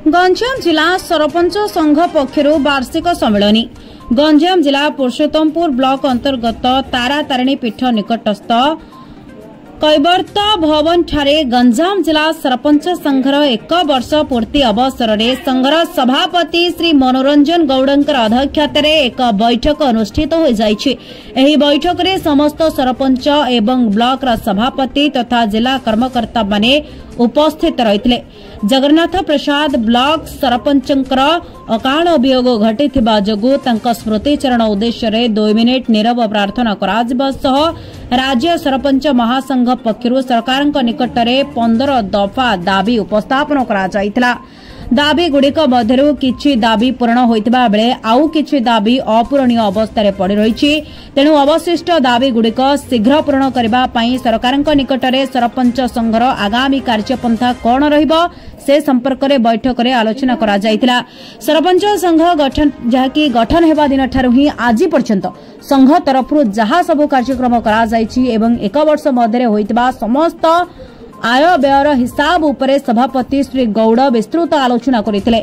गंजाम जिला सरपंच संघ पक्षर वार्षिक सम्मेलन गंजाम जिला पुरुषोत्तमपुर ब्लॉक अंतर्गत तारा तारिणी पीठ निकटस्थ कैवर्त भवन ठारे गंजाम जिला सरपंच संघर 1 वर्ष पूर्ति अवसर में संघर सभापति श्री मनोरंजन गौड़ंकर अध्यक्षतार एक बैठक अनुष्ठित हो जाइछि। एही बैठक में समस्त सरपंच एवं ब्लॉक सभापति तथा जिला कर्मकर्ता माने उपस्थित रहिथिले। जगन्नाथ प्रसाद ब्लॉक सरपंचंकर अकाल वियोग घटिथिबा जोगु तांका स्मृतिचरण उद्देश्य 2 मिनिट नीरव प्रार्थना कराजिबा सह राज्य सरपंच महासंघ पक्षरु सरकार निकटरे 15 दफा दाबी उपस्थापन करा जायतिला। दाबी गुड़िक मध्यरु किछि दाबी पूर्ण होइतिबा बेले आउ किछि दाबी अपूरणीय अवस्था रे पड़ी रहिछि। तेणु अवशिष्ट दाबी गुड़िक शीघ्र पूर्ण करबा पई सरकार निकटरे सरपंच संघर आगामी कार्यपंथा कोन रहिबो से संपर्क में बैठक में आलोचना करा जायतिला। सरपंच संघ गठन जहाँकि गठन हेबा दिन ठारू ही आज पर्यंत संघ तरफ जहाँ सब कार्यक्रम करा जायछि एवं 1 वर्ष मध्य होइतिबा समस्त आय व्ययर हिसाब उपरे सभापति श्री गौड़ विस्तृत आलोचना करथिले।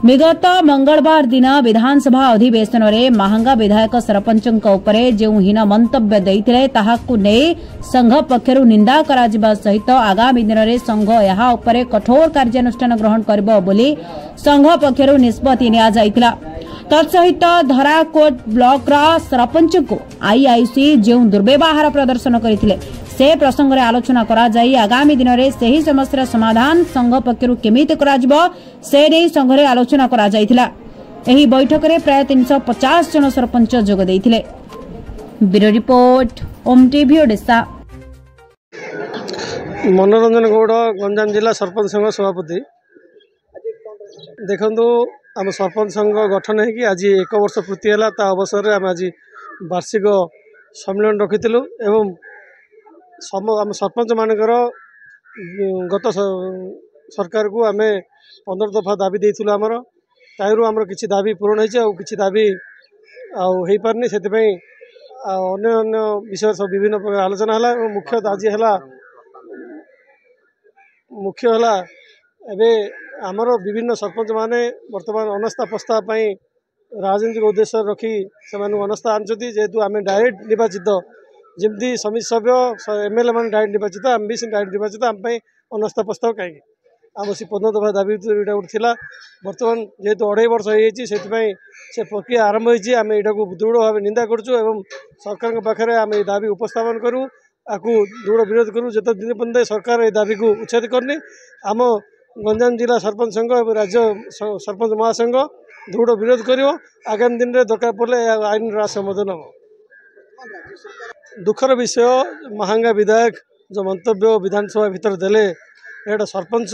विगत मंगलवार दिन विधानसभा अधिवेशन में महांगा विधायक सरपंचक उपरे जो हीन मंतव्य देइथिले ताहाकु नै संघ पक्षरु निंदा कराजिबा सहित आगामी दिन में संघ यहा उपरे कठोर कार्यानुष्ठान ग्रहण करबो बोली संघ पक्षरु निष्पत्ति निया जाइतिला। तत्सहित धराकोट ब्लॉक सरपंच को आईआईसी जो दुर्व्यवहार प्रदर्शन करथिले से प्रसंग रे आलोचना करा जाई आगामी दिन में सही समस्या समाधान संघ पक्षरु केमिति कराजिबो से नै संघ रे आलोचना करा जाइतिला। एही बैठक रे प्राय 350 जन सरपंच जोग देइथिले। ब्यूरो रिपोर्ट ओम टीवी ओडिशा। मनोरंजन गौड़ गंजाम जिला सरपंच संघ सभापति देखंतु आम सरपंच संघ गठन है आज 1 वर्ष पूर्ति है अवसर में आम आज वार्षिक सम्मेलन रखिलु एवं आम सरपंच मानकर गत सरकार को आम 15 दफा दाबी देइथिलु आमर ताहिरु आमर किछि दाबी पूर्ण होइछ आ किछि दाबी हो पारनी से अन्य अन्य विषय सब विभिन्न प्रकार आलोचना है। मुख्य आज है मुख्य है एबे आमर विभिन्न सरपंच माने वर्तमान अनास्था प्रस्ताव पई राजनीतिक उद्देश्य रखी से अनास्था आनछथि जेहेतु आम डायरेक्ट निर्वाचित जमती समिति सभ्य एमएलए मान डायरेक्ट निर्वाचित आम भी डायरेक्ट निर्वाचित आम अनास्था प्रस्ताव कहीं आम से 15 दफा दाबी यहाँ गोटे बर्तमान जेहेतु 2.5 वर्ष से प्रक्रिया आरंभ होती आम यहाँ दृढ़ भाव निंदा करूँ एवं सरकार पाखे आम ये दाबी उपस्थापन करूँ आपको दृढ़ विरोध करूँ जिते दिन पर्यटन सरकार ये दाबी को उच्छेद करनी आम गंजाम जिला सरपंच संघ और राज्य सरपंच महासंघ दृढ़ विरोध कर आगामी दिन में दरकार पड़े आईन समाधान हम। दुखर विषय महांगा विधायक जो मंतव्य विधानसभा भीतर देले यहाँ सरपंच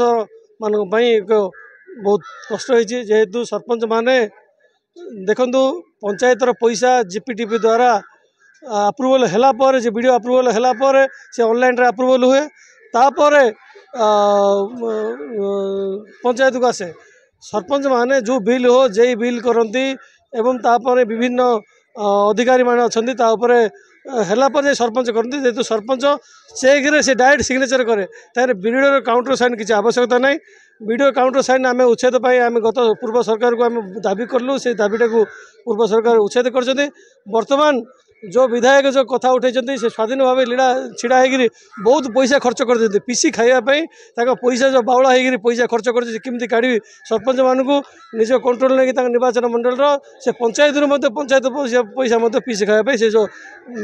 मान एक बहुत कष्ट होती जेहेतु सरपंच माने देखंतु पंचायतर पैसा जीपीटीपी द्वारा अप्रूवल हैला पर जे वीडियो अप्रूवल हैला पर से ऑनलाइन रे अप्रूवल हुए तापर पंचायत को आसे सरपंच माने जो बिल हो जे बिल करती एवं तापर विभिन्न अधिकारी माने अछंती ता उपरे हैला पर सरपंच करती जेहेतु सरपंच चेक रे से डायरेक्ट सिग्नेचर करे तार वीडियो काउंटर साइन किसी आवश्यकता नहीं। वीडियो काउंटर साइन आम उच्छेद पाई आम गत पूर्व सरकार को आम दाबी कलु से दाबीटा को पूर्व सरकार उच्छेद कर बर्तमान जो विधायक जो कथा उठे से स्वाधीन भाव लीड़ा छिड़ा होगी बहुत पैसा खर्च कर देते पीसी खावाई पैसा जो बाउला होगी पैसा खर्च करमी काढ़ी सरपंच मानू निज कंट्रोल नहीं निर्वाचन मंडल से पंचायत पंचायत पैसा पीसी खावाई से जो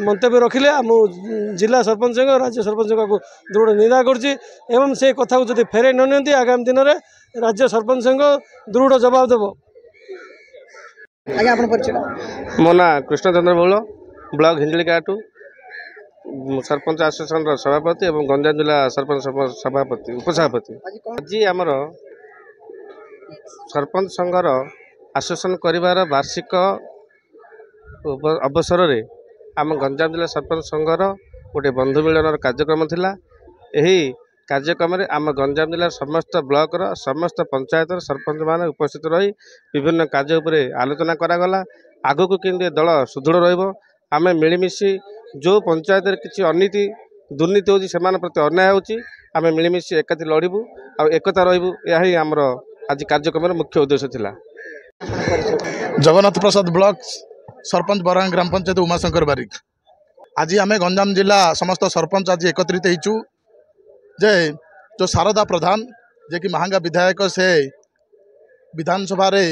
मंतव्य रखिले आम जिला सरपंच संघ राज्य सरपंच संघ को दृढ़ निंदा करुँच से कथा को जब फेरे नि आगामी दिन में राज्य सरपंच संघ दृढ़ जवाब देव। मो ना कृष्णचंद्र बउल ब्लॉक हिंजलिकाटू सरपंच एसोसिएशन सभापति और गंजाम जिला सरपंच सभापति उपसभापति आज आमर सरपंच संघर एसोसिएशन करिवार वार्षिक अवसर रे आम गंजाम जिला सरपंच संघर गोटे बंधु मिलन कार्यक्रम थिला। एही कार्यक्रम में आम गंजाम जिला समस्त ब्लॉक समस्त पंचायत सरपंच मान उपस्थित रही विभिन्न कार्य उपरे आलोचना करागला आगो को केंद्रीय दल सुदृढ़ रहिबो आम मिलमिशि जो पंचायत किसी अनीति दुर्नीति होची प्रति अन्याय होची आम मिलमिशि एकाठी लड़बू आ एकता रही आमर आज कार्यक्रम मुख्य उद्देश्य थिला। जगन्नाथ प्रसाद ब्लॉक सरपंच बरांग ग्राम पंचायत उमाशंकर बारिक। आज आम गंजाम जिला समस्त सरपंच आज एकत्रित होइचु जे जो शारदा प्रधान जे कि महांगा विधायक से विधानसभा रे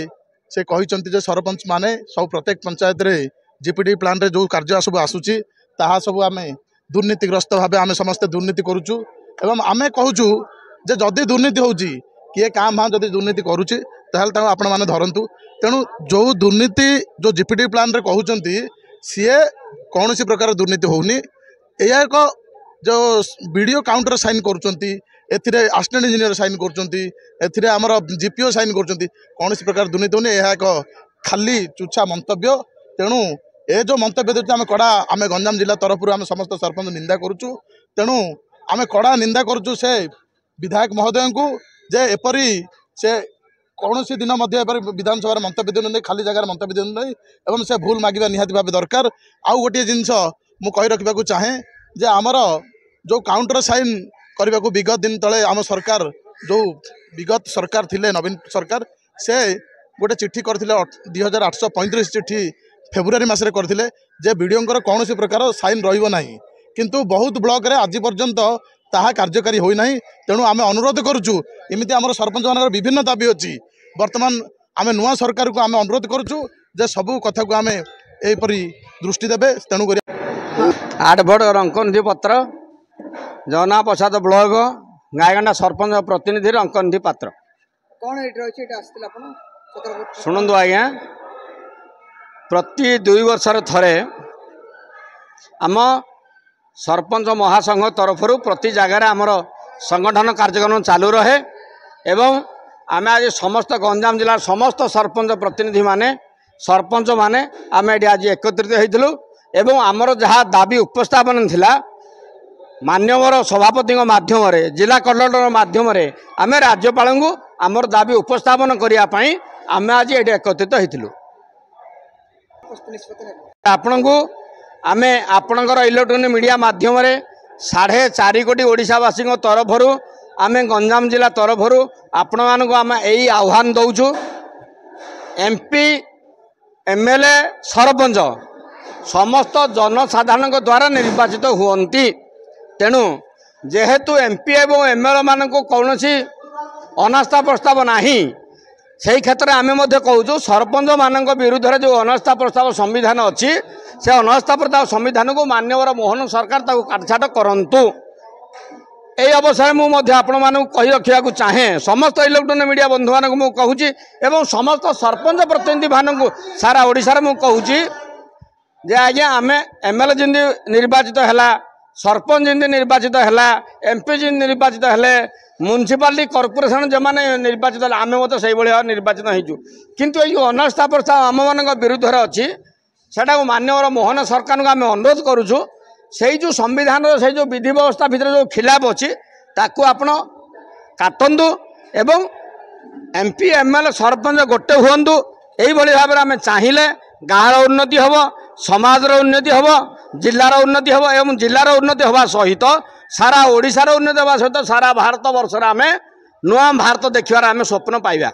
से कहते सरपंच माने सब प्रत्येक पंचायत रे जीपीडी प्लान रे जो कार्य सब आसूची ताहा सब आम दुर्नीतिग्रस्त भाव आम समस्ते दुर्नीति करुचु एवं आम कहूचु जे जदि दुर्नीति होउची किए काम भाँ जदि दुर्नीति करुच्ची ताहले आपण मैंने धरतु। तेणु जो दुर्नीति जो जीपीडी प्लान रे कहउचंती सीए कौन सी प्रकार दुर्नीति होनी यह एक जो वीडियो काउंटर साइन करुचंती एथिरे असिस्टेंट इंजीनियर साइन करुचंती एथिरे हमर जीपीओ साइन करुचंती कौन सी प्रकार दुर्नीति होनी यह एक खाली चुच्छा मंतव्य। तेणु ए जो मंतव्य देते आम कड़ा आम गंजाम जिला तरफ आम समस्त सरपंच निंदा करुचु। तेणु आम कड़ा निंदा करुचु से विधायक महोदय को जे एपरी से कौन सी दिन विधानसभा मंतव्य दिनु नहीं खाली जगह मंतव्य दिनु नहीं एवं से भूल मागिबा निहाती भाव दरकार। आउ गोटे जिनस मु कहि रखिबा चाहे जे आमर जो काउंटर साइन करने को विगत दिन तले आम सरकार जो विगत सरकार थिले नवीन सरकार से गोटे चिट्ठी करथिले 2835 चिट्ठी फेब्रुआरी मासरे करथिले जे वीडियोंकर कौन सी प्रकार साइन रहिबो नाही किंतु बहुत ब्लॉक रे आज पर्यंत ताहा कार्यकारी होई नाही। तेणु आम अनुरोध करुचु इमिति आमर सरपंच मानकर विभिन्न दाबी अछि वर्तमान आम नुआ सरकार को आम अनुरोध करुचु जे सबू कथा को आम एपरी दृष्टि देबे। तेणु आडभोट रंकनिधि पत्र जगन्नाथ प्रसाद ब्लॉक गायगंडा सरपंच प्रतिनिधि रंकनिधि पात्र कौन शुणु आज्ञा प्रति 2 वर्ष थरे आम सरपंच महासंघ तरफ प्रति जगार आमर संगठन कार्यक्रम चालू रहे एवं आम आज समस्त गंजाम जिलार समस्त सरपंच प्रतिनिधि माने सरपंच माने आम आज एकत्रित होइथिलु एवं आमर जहाँ दाबी उपस्थापन थिला मान्यवर सभापति माध्यम जिला कलेक्टर माध्यम आम राज्यपाल को आमर दाबी उपस्थापन करने आम आज ये एकत्रित होइथिलु। आपण को आम आपणकर इलेक्ट्रोनिक मीडिया माध्यम 4.5 कोटी ओडिशावासी तरफ आम गंजाम जिला तरफ आपण मानक आम यही आह्वान दौचु एमपी एमएलए सरपंच समस्त जनसाधारण द्वारा निर्वाचित हुअन्ति। तेणु जेहेतु एमपी एवं एमएलए मान कौन सी अनास्था प्रस्ताव नाही से क्षेत्र में आम कहूँ सरपंच मान विरुद्ध में जो अनास्था प्रस्ताव संविधान अच्छी से अनास्था प्रस्ताव संविधान को मान्यवर मोहन सरकार काटछाट करंतु। यही अवसर मुझे आपण मानक कही रखा चाहे समस्त इलेक्ट्रोनिक मीडिया बंधु मानक मु कहूँ एवं समस्त सरपंच प्रतिनिधि मानक सारा ओडिशार मु कहूँ जे आज्ञा आम एमएलए जिंदी निर्वाचित है सरपंच जिंदी निर्वाचित है एमपी जिंदी निर्वाचित है म्युनिसिपालिटी कॉर्पोरेशन जो मैंने निर्वाचित आम से निर्वाचित हो किंतु ये अनास्था प्रस्ताव आम मान विरुद्ध अच्छी सेटा मान्यवर मोहन सरकार को आम अनुरोध करुचु से जो संविधान से जो विधि व्यवस्था भितर जो खिलाफ अच्छी ताकू आपण काटंतु एवं एमपी एमएलए सरपंच गोटे हुंतु यही भाव में आम चाहिए गाँव उन्नति हम समाजर उन्नति हम जिलार उन्नति हम एवं जिलार उन्नति हवा सहित सारा ओडिशार उन्नति हवा सहित सारा भारत वर्ष आम नुआ भारत देखार आम स्वप्न पाइबा।